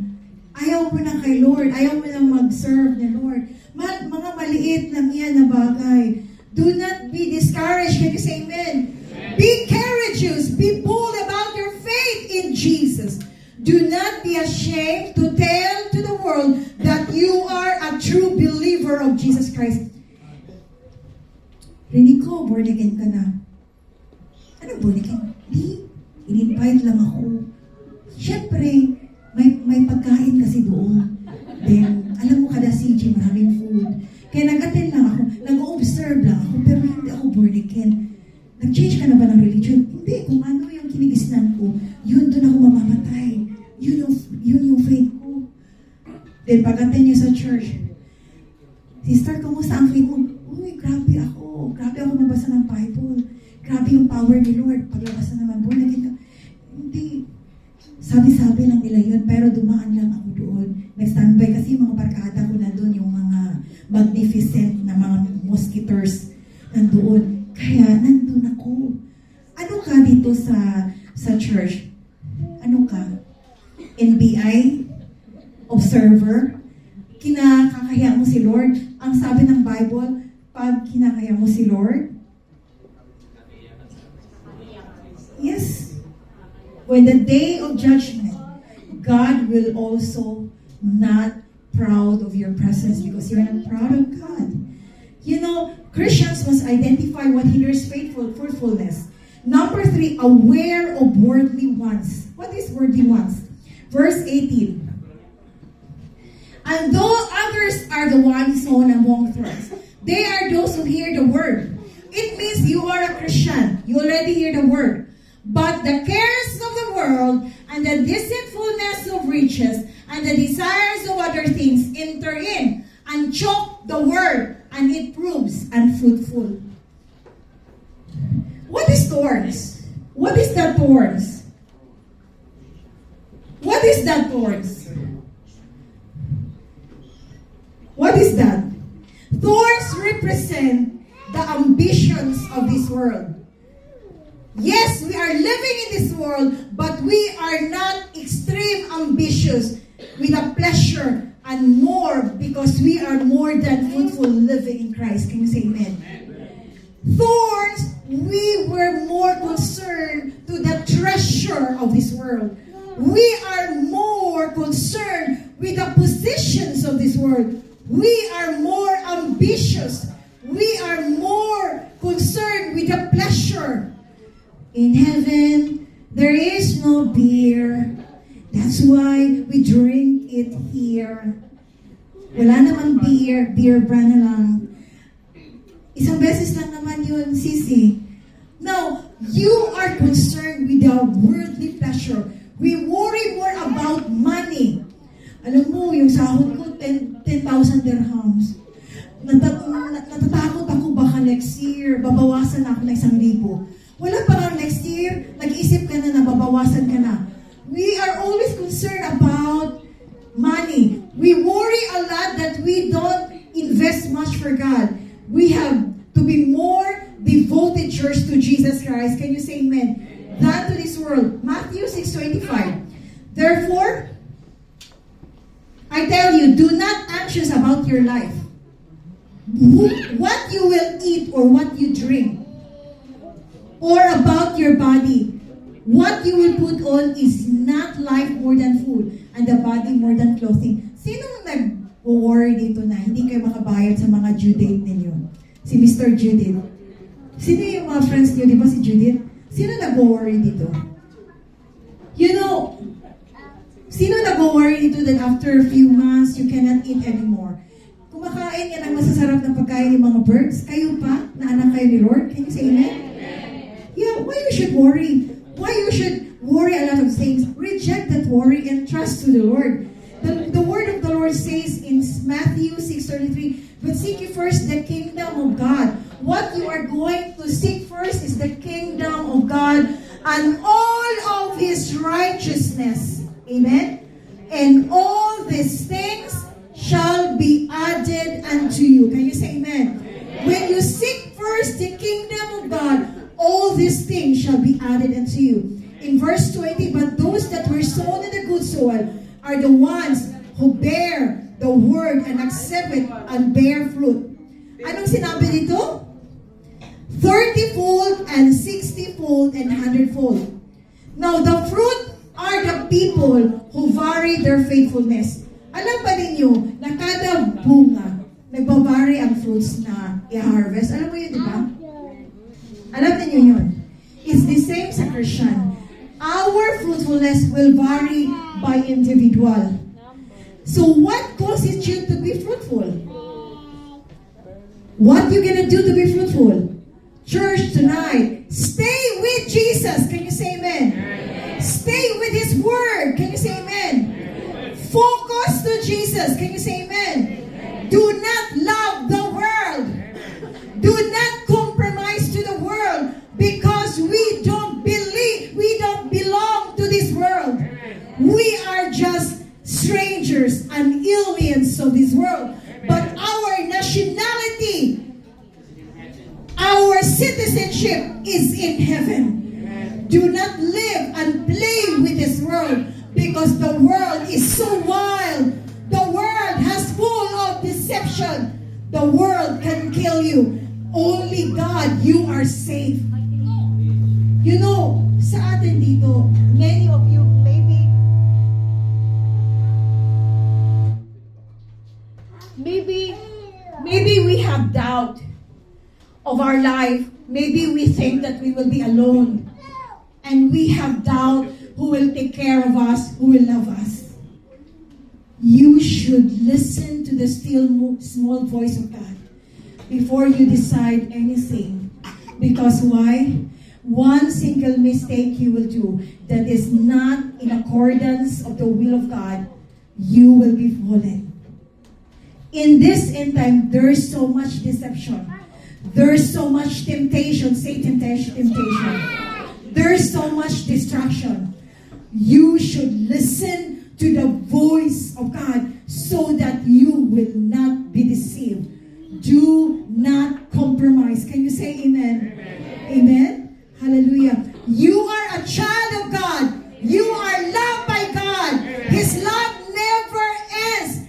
Ayaw mo na kay Lord. Ayaw mo na mag-serve ni Lord. Mga maliit lang yan na bagay. Do not be discouraged. Can you say amen? Be courageous. Be bold about your faith in Jesus. Do not be ashamed to tell to the world that you are a true believer of Jesus Christ. Rinig ko, born again ka na. Ano born again? Di. In-invite lang ako. Siyempre, may pagkain kasi doon. Then, alam mo kada CG, maraming food. Kaya nag-attend lang ako, nag-observe lang ako, pero hindi ako born again. Nag-change ka na ba ng religion? Hindi, kung ano yung kinigisnan ko, yun doon ako mamamatay. Yun yung faith ko. Then, pag-attend niyo sa church, sister, kumusta ang faith mo? Uy, grabe ako. Grabe ako mabasa ng Bible. Grabe yung power ni Lord. Paglabas na naman, born again ka. Hindi. Sabi-sabi lang nila yun, pero dumaan lang ako doon. Nag-standby kasi yung mga barkada ko nandun, yung mga magnificent na mga mosquitoes nandoon. Kaya nandun ako. Ano ka dito sa church? Ano ka? NBI? Observer? Kinakakaya mo si Lord? Ang sabi ng Bible, pag kinakaya mo si Lord, yes. When the day of judgment, God will also not proud of your presence because you're not proud of God. You know, Christians must identify what hinders fruitfulness. Number 3, aware of worldly wants. What is worldly wants? Verse 18. And though others are the ones sown among thorns, they are those who hear the word. It means you are a Christian. You already hear the word. But the cares of the world and the deceitfulness of riches and the desires of other things enter in and choke the word, and it proves unfruitful. What is thorns? What is that thorns? What is that thorns? What is that? Thorns represent the ambitions of this world. Yes, we are living in this world, but we are not extreme ambitious with a pleasure and more because we are more than fruitful living in Christ. Can you say amen? Thorns, we were more concerned to the treasure of this world. We are more concerned with the positions of this world. We are more ambitious. We are more concerned with the pleasure. In heaven, there is no beer. That's why we drink it here. Wala namang beer brand na lang. Isang beses lang naman yun, sisi. Now, you are concerned with the worldly pleasure. We worry more about money. Alam mo, yung sahod ko, 10,000 dirhams. Natatakot ako baka next year, babawasan ako ng 1,000. Wala pa lang next year, nag-isip ka na babawasan ka na. We are always concerned about money. We worry a lot that we don't invest much for God. We have to be more devoted church to Jesus Christ. Can you say amen? Than to this world. Matthew 6:25. Therefore, I tell you, do not anxious about your life. What you will eat or what you drink. Or about your body. What you will put on is not life more than food, and the body more than clothing. Sino nag-worry dito na hindi kayo makabayad sa mga due date ninyo? Si Mr. Judith. Sino yung mga friends niyo, di ba si Judith? Sino nag-worry dito? You know, sino nag-worry dito that after a few months, you cannot eat anymore? Kumakain ka ng masasarap na pagkain ng mga birds, kayo pa, na anak kayo ni Lord? Can you say amen? Yeah, why you should worry? Why you should worry a lot of things? Reject that worry and trust to the Lord. The word of the Lord says in Matthew 6:33, but seek ye first the kingdom of God. What you are going to seek first is the kingdom of God and all of His righteousness. Amen? And all these things shall be added unto you. Can you say amen? When you seek first the kingdom of God, all these things shall be added unto you. In verse 20, but those that were sown in the good soil are the ones who bear the word and accept it and bear fruit. Anong sinabi dito? 30-fold and 60-fold and 100-fold. Now, the fruit are the people who vary their faithfulness. Alam ba ninyo na kada bunga, nagbabari ang fruits na i-harvest? Alam mo yun, di ba? Alam niyo yun. It's the same sa Christian. Our fruitfulness will vary by individual. So what constitutes to be fruitful? What you gonna do to be fruitful? Church tonight, stay with Jesus. Can you say amen? Stay with His Word. Can you say amen? Focus to Jesus. Can you say amen? Do not love the world. Do not compromise to the world because we don't belong to this world. We are just strangers and aliens of this world. But our nationality, our citizenship is in heaven. Do not live and play with this world because the world is so wild. The world has full of deception. The world can kill you. Only God, you are safe. You know, sa atin dito, many of you maybe we have doubt of our life. Maybe we think that we will be alone. And we have doubt who will take care of us, who will love us. You should listen to the still small voice of God before you decide anything. Because why? One single mistake you will do that is not in accordance of the will of God, you will be fallen. In this end time, there's so much deception. There's so much temptation. Say temptation. There's so much distraction. You should listen to the voice of God so that you will not be deceived. Do not compromise. Can you say amen? Amen? Hallelujah. You are a child of God. You are loved by God. His love never ends.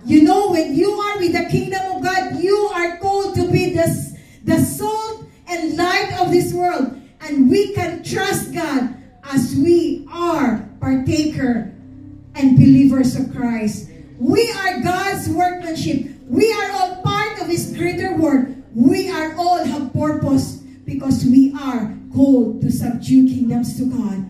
You know, when you are with the kingdom of God, you are called to be the salt and light of this world. And we can trust God as we are partaker and believers of Christ. We are God's workmanship. We are all part of His greater work. We are all have purpose because we are called to subdue kingdoms to God.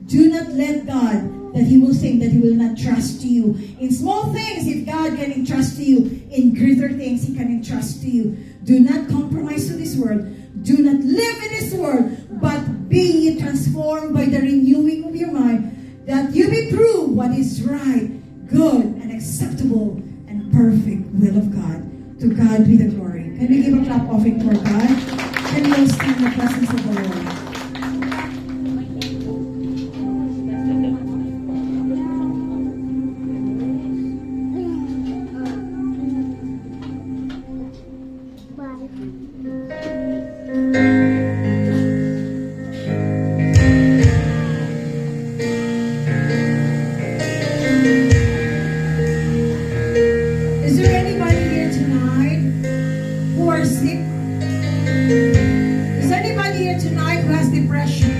Do not let God that He will think that He will not trust you. In small things, if God can entrust to you, in greater things He can entrust to you. Do not compromise to this world. Do not live in this world, but be ye transformed by the renewing of your mind, that you may prove what is right, good, and acceptable, and perfect will of God. To God be the glory. Can we give a clap offering for God? Can we all stand in the presence of the Lord? Is there anybody here tonight who are sick? Is there anybody here tonight who has depression?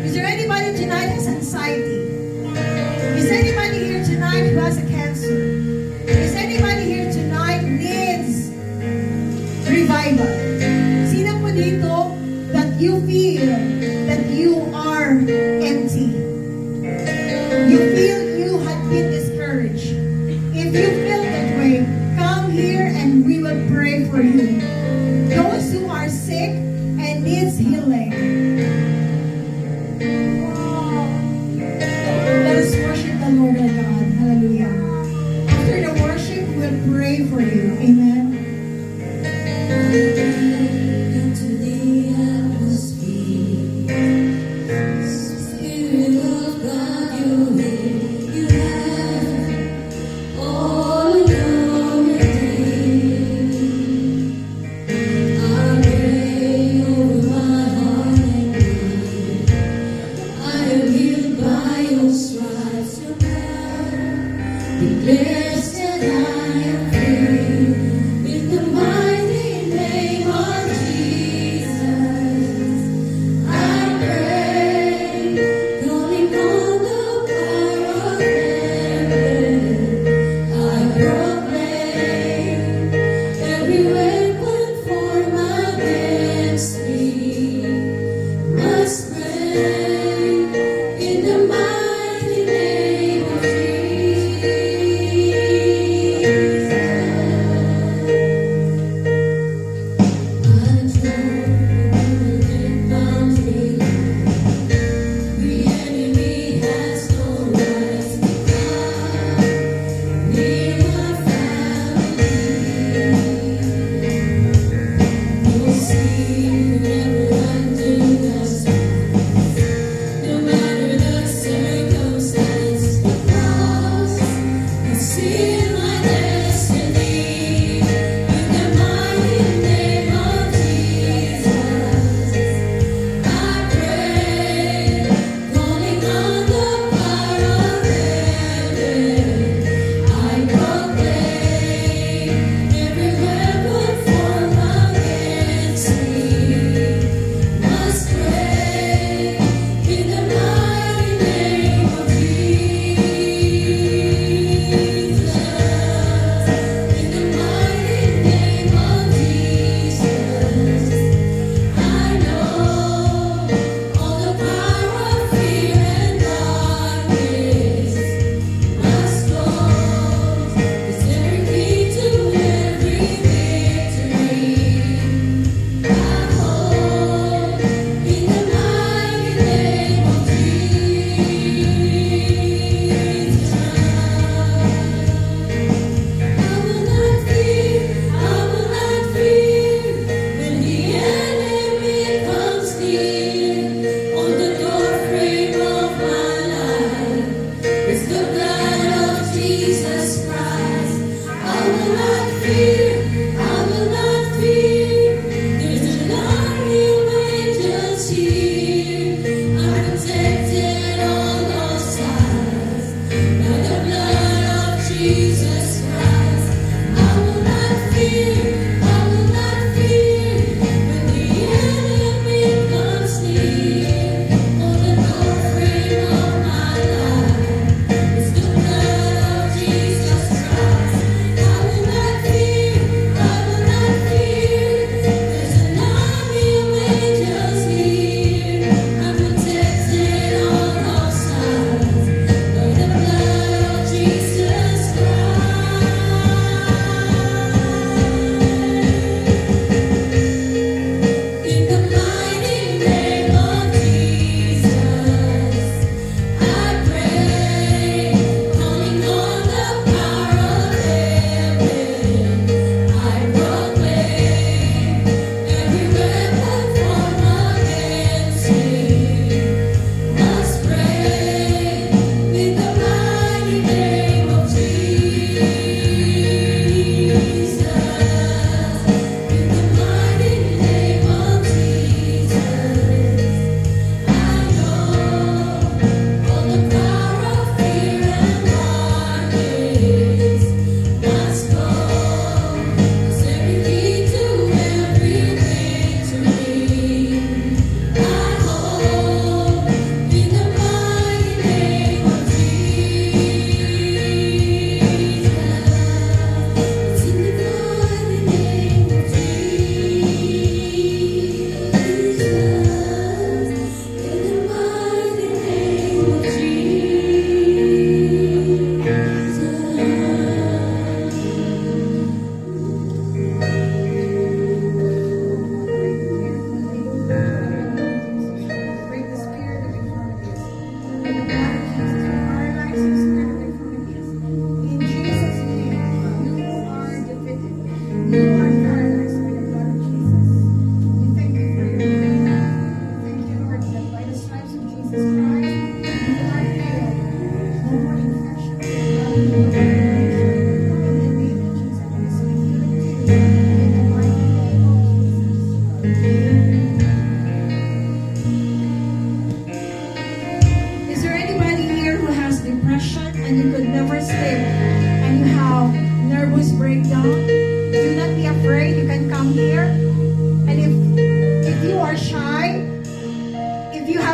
Is there anybody tonight who has anxiety? Is there anybody here tonight who has a cancer? Is anybody here tonight needs revival? Sino po dito that you feel that you are empty? You feel you have been discouraged. If you feel that way, come here and we will pray for you. Those who are sick and needs healing, let us worship the Lord our God. Hallelujah. After the worship, we'll pray for you. Amen. Into the atmosphere, Spirit of God, you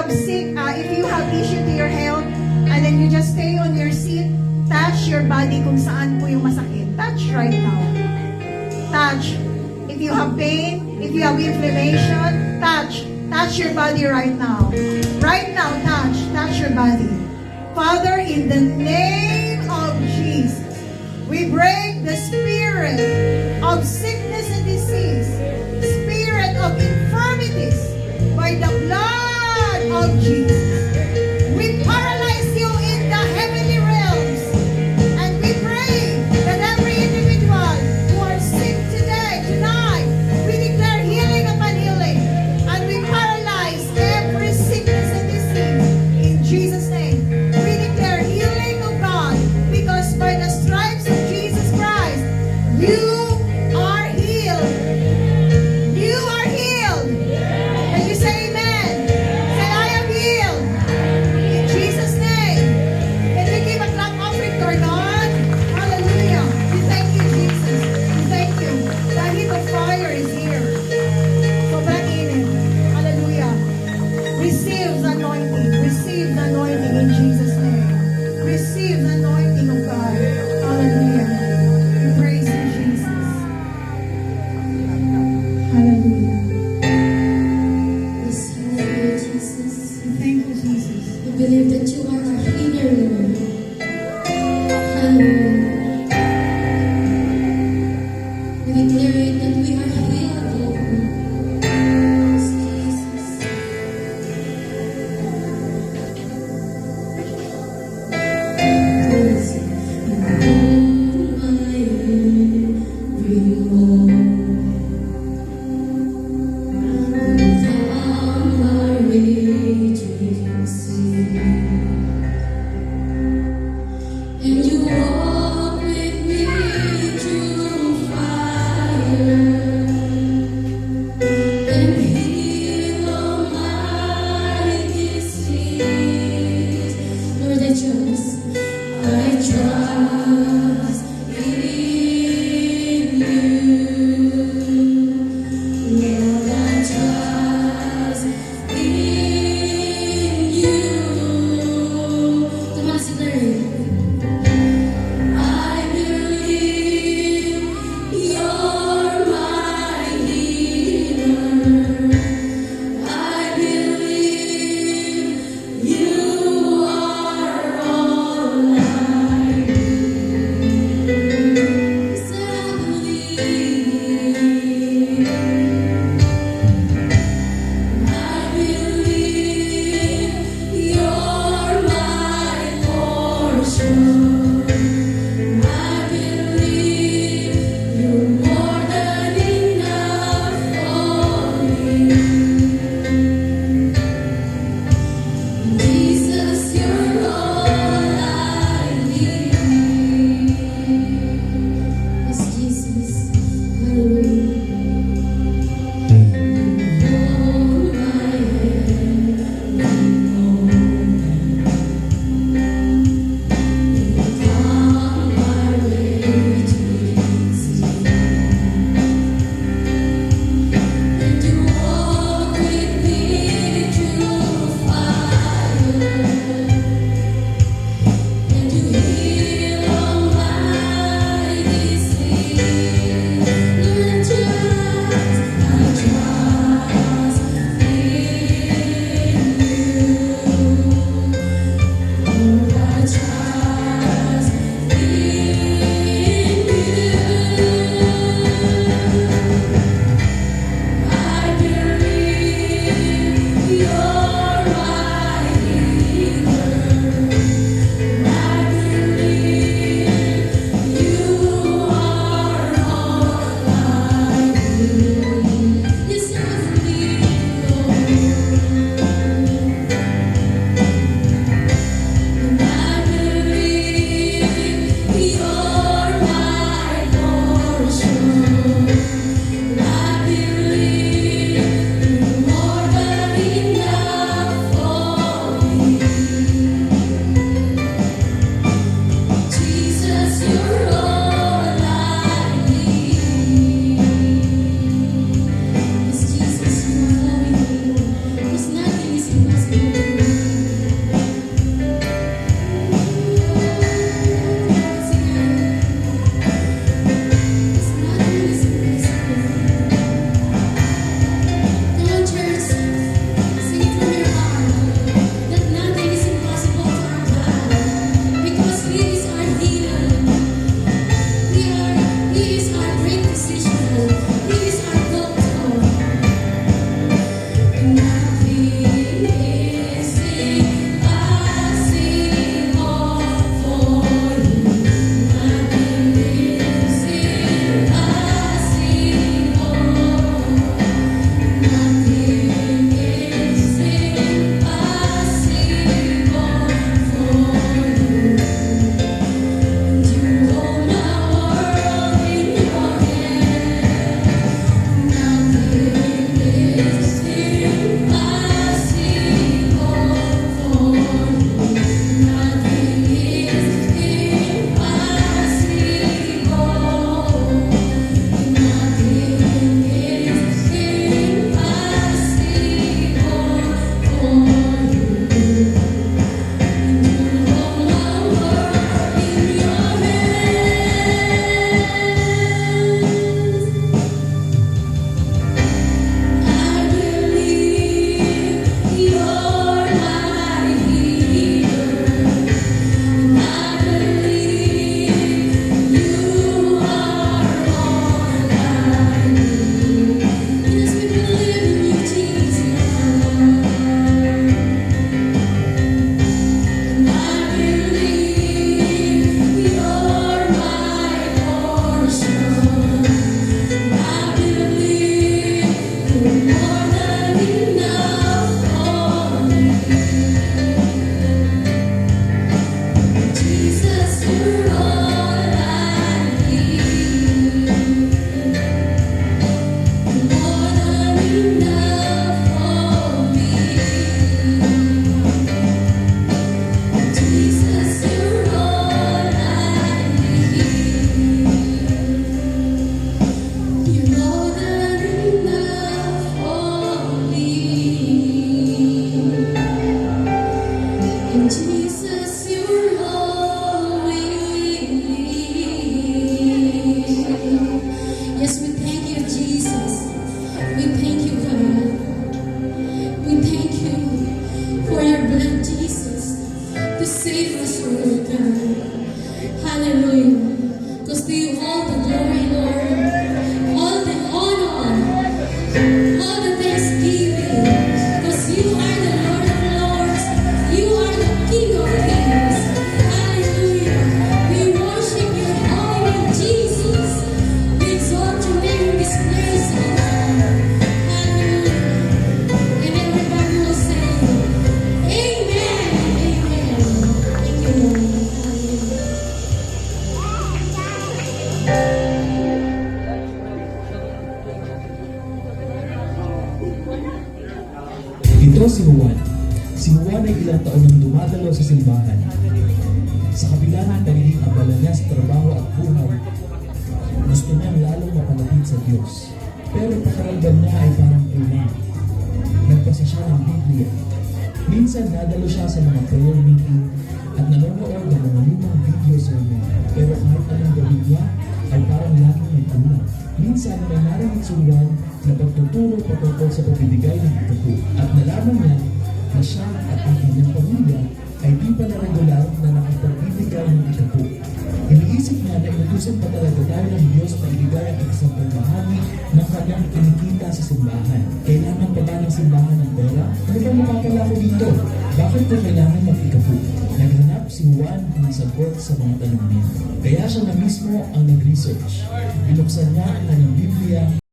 have if you have issue to your health, and then you just stay on your seat, touch your body kung saan po yung masakit. Touch right now. Touch. If you have pain, if you have inflammation, touch. Touch your body right now. Right now, touch. Touch your body. Father, in the name of Jesus, we break the spirit of sickness and disease, spirit of infirmities, by the blood of Jesus. We paralyze you in the heavenly realms, and we pray that every individual who are sick today, tonight, we declare healing upon healing, and we paralyze every sickness and disease in Jesus' name. We declare healing of God, because by the stripes of Jesus Christ, you are healed. You are healed. And you say amen. Say, I am healed. In Jesus' name. Can we give a clap offering to our God? Hallelujah. We thank you, Jesus. We thank you. The heat of fire is here. Sobrang init. Hallelujah. Receive the anointing. Receive the anointing in Jesus' name. Receive the anointing of God. Hallelujah. We praise you, Jesus. Hallelujah. Yes, hallelujah, Jesus. We thank you, Jesus. We believe that you are our healer, Lord. Hallelujah. We declare that we are healed, Lord. Yes, Jesus. Yes. Oh, my every Calm our raging sea. Jesus, you're holy. Yes, we thank you, Jesus. We thank you, God. We thank you for your blood, Jesus, to save us, Lord God. Hallelujah. Because to you all the glory, Lord, all the honor, all the thanksgiving. Because you are the Lord of Lords, you are the King of Kings. Hallelujah. We worship your holy name, Jesus. We exalt your name in this place, oh God. Hallelujah. And everybody will say, Amen. Amen. Thank you, Lord. Hallelujah. Ito si Juan. Si Juan ay ilang taon nang dumadalo sa simbahan. Sa kabila ng pagiging abala niya sa trabaho at buhay, gusto niyang lalong mapalapit sa Diyos. Pero pakiramdam niya ay parang kulang. Nagbasa siya ng Biblia. Minsan nadalo siya sa mga prayer meeting at nanonood ng mga lumang video sermon. Pero kahit anong gawin niya, ay parang laging may kulang. Minsan may narinig si Juan na pagtuturo patungkol sa pagbibigay ng ikapu. At nalaman niya na siya at ang kanyang pamilya ay di pala regular na nakapagbibigay ng ikapu. Iniisip niya na inutusan pa talaga tayo ng Diyos na ibigay ang isang bahagi ng kanyang kinikita sa simbahan. Kailangan pa ba ng simbahan ng pera? Ano ba mapapala ko dito? Bakit ko kailangan mag-ikapu? Naghanap si Juan ng sagot sa mga tanong niya. Kaya siya na mismo ang nag-research. Binuksan niya ang kanyang Biblia